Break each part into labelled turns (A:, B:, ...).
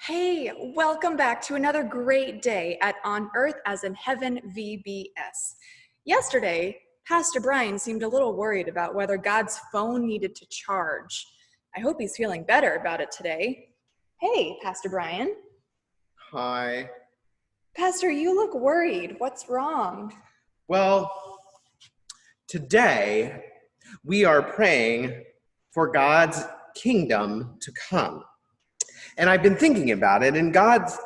A: Hey, welcome back to another great day at On Earth as in Heaven VBS. Yesterday, Pastor Brian seemed a little worried about whether God's phone needed to charge. I hope he's feeling better about it today. Hey, Pastor Brian.
B: Hi.
A: Pastor, you look worried. What's wrong?
B: Well, today we are praying for God's kingdom to come. And I've been thinking about it and God's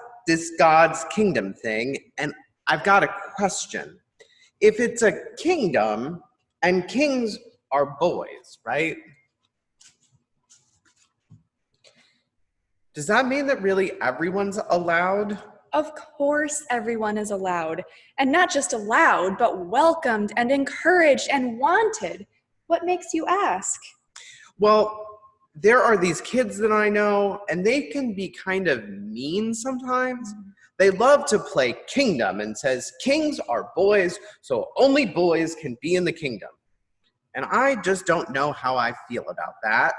B: kingdom thing, and I've got a question. If it's a kingdom and kings are boys, right? Does that mean that really everyone's allowed?
A: Of course everyone is allowed, and not just allowed, but welcomed and encouraged and wanted. What makes you ask?
B: Well, there are these kids that I know, and they can be kind of mean sometimes. They love to play kingdom and says, kings are boys, so only boys can be in the kingdom. And I just don't know how I feel about that.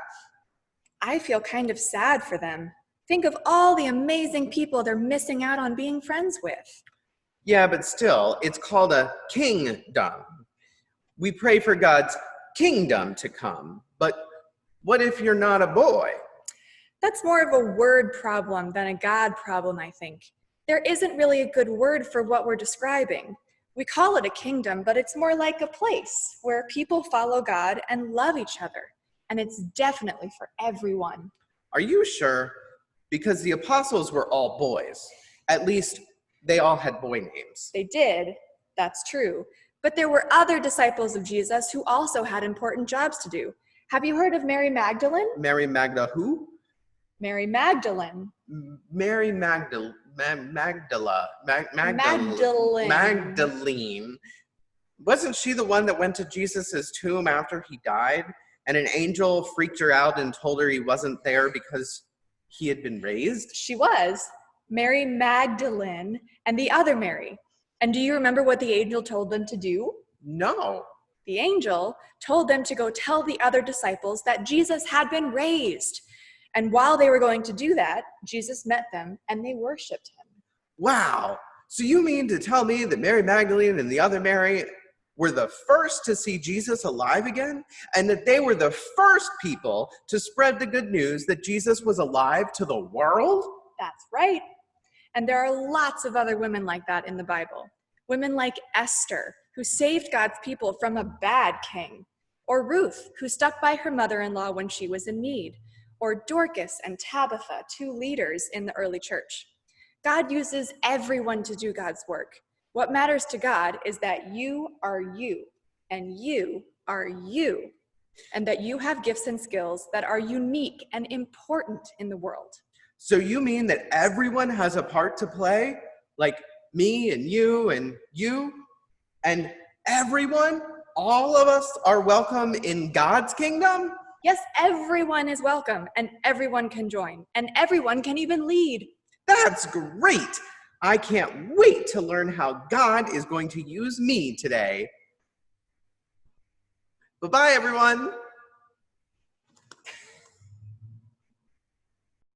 A: I feel kind of sad for them. Think of all the amazing people they're missing out on being friends with.
B: Yeah, but still, it's called a kingdom. We pray for God's kingdom to come, but what if you're not a boy?
A: That's more of a word problem than a God problem, I think. There isn't really a good word for what we're describing. We call it a kingdom, but it's more like a place where people follow God and love each other. And it's definitely for everyone.
B: Are you sure? Because the apostles were all boys. At least they all had boy names.
A: They did, that's true. But there were other disciples of Jesus who also had important jobs to do. Have you heard of Mary Magdalene?
B: Mary Magda who?
A: Mary Magdalene.
B: Mary Magdalene. Magdalene. Wasn't she the one that went to Jesus' tomb after he died? And an angel freaked her out and told her he wasn't there because he had been raised?
A: She was. Mary Magdalene and the other Mary. And do you remember what the angel told them to do?
B: No.
A: The angel told them to go tell the other disciples that Jesus had been raised. And while they were going to do that, Jesus met them and they worshiped him.
B: Wow. So you mean to tell me that Mary Magdalene and the other Mary were the first to see Jesus alive again? And that they were the first people to spread the good news that Jesus was alive to the world?
A: That's right. And there are lots of other women like that in the Bible. Women like Esther, who saved God's people from a bad king. Or Ruth, who stuck by her mother-in-law when she was in need. Or Dorcas and Tabitha, two leaders in the early church. God uses everyone to do God's work. What matters to God is that you are you, and you are you, and that you have gifts and skills that are unique and important in the world.
B: So you mean that everyone has a part to play? Like me and you, and everyone, all of us are welcome in God's kingdom?
A: Yes, everyone is welcome, and everyone can join, and everyone can even lead.
B: That's great! I can't wait to learn how God is going to use me today. Bye-bye, everyone.